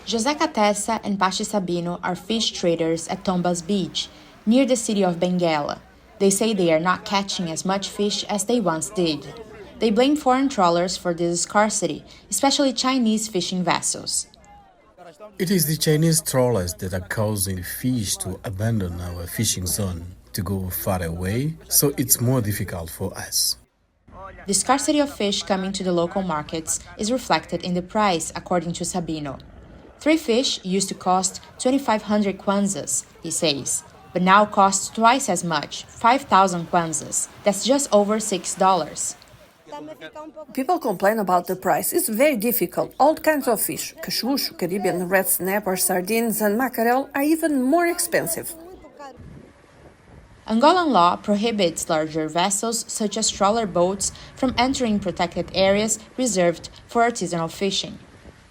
José Catessa and Pachi Sabino are fish traders at Tombas Beach, near the city of Benguela. They say they are not catching as much fish as they once did. They blame foreign trawlers for this scarcity, especially Chinese fishing vessels. It is the Chinese trawlers that are causing fish to abandon our fishing zone, to go far away, so it's more difficult for us. The scarcity of fish coming to the local markets is reflected in the price, according to Sabino. 3 fish used to cost 2,500 kwanzas, he says, but now costs twice as much, 5,000 kwanzas. That's just over $6. People complain about the price. It's very difficult. All kinds of fish, cachucho, Caribbean red snapper, sardines, and mackerel are even more expensive. Angolan law prohibits larger vessels, such as trawler boats, from entering protected areas reserved for artisanal fishing.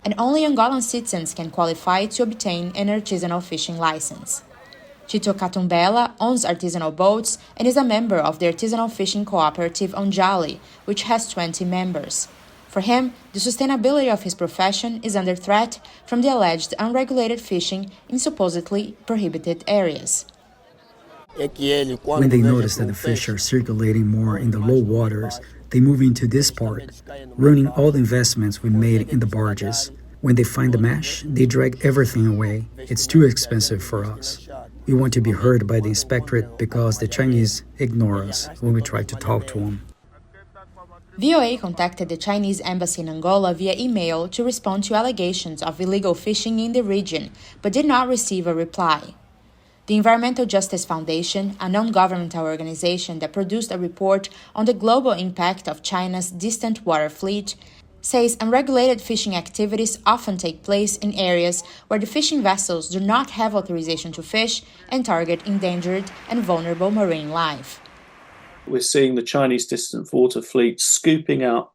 And only Angolan citizens can qualify to obtain an artisanal fishing license. Tito Catumbela owns artisanal boats and is a member of the artisanal fishing cooperative Onjali, which has 20 members. For him, the sustainability of his profession is under threat from the alleged unregulated fishing in supposedly prohibited areas. When they notice that the fish are circulating more in the low waters, they move into this part, ruining all the investments we made in the barges. When they find the mesh, they drag everything away. It's too expensive for us. We want to be heard by the inspectorate because the Chinese ignore us when we try to talk to them. VOA contacted the Chinese embassy in Angola via email to respond to allegations of illegal fishing in the region, but did not receive a reply. The Environmental Justice Foundation, a non-governmental organization that produced a report on the global impact of China's distant water fleet, says unregulated fishing activities often take place in areas where the fishing vessels do not have authorization to fish and target endangered and vulnerable marine life. We're seeing the Chinese distant water fleet scooping out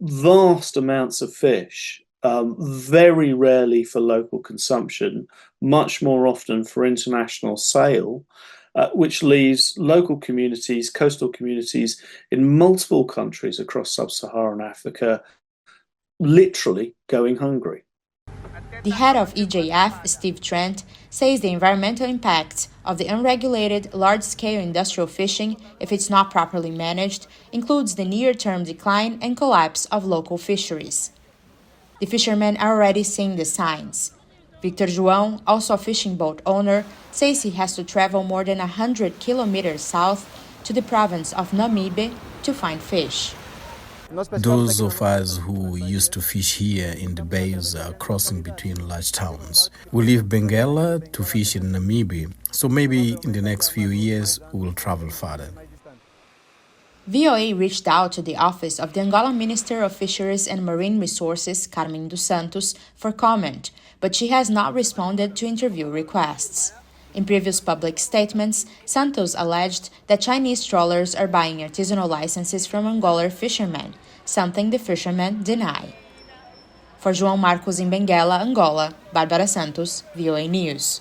vast amounts of fish, very rarely for local consumption, much more often for international sale, which leaves local communities, coastal communities in multiple countries across sub-Saharan Africa literally going hungry. The head of EJF, Steve Trent, says the environmental impacts of the unregulated large-scale industrial fishing, if it's not properly managed, includes the near-term decline and collapse of local fisheries. The fishermen are already seeing the signs. Victor João, also a fishing boat owner, says he has to travel more than 100 kilometers south to the province of Namibe to find fish. Those of us who used to fish here in the bays are crossing between large towns. We leave Benguela to fish in Namibia, so maybe in the next few years we will travel farther. VOA reached out to the office of the Angolan Minister of Fisheries and Marine Resources, Carmen dos Santos, for comment, but she has not responded to interview requests. In previous public statements, Santos alleged that Chinese trawlers are buying artisanal licenses from Angolan fishermen, something the fishermen deny. For Joao Marcos in Benguela, Angola, Bárbara Santos, VOA News.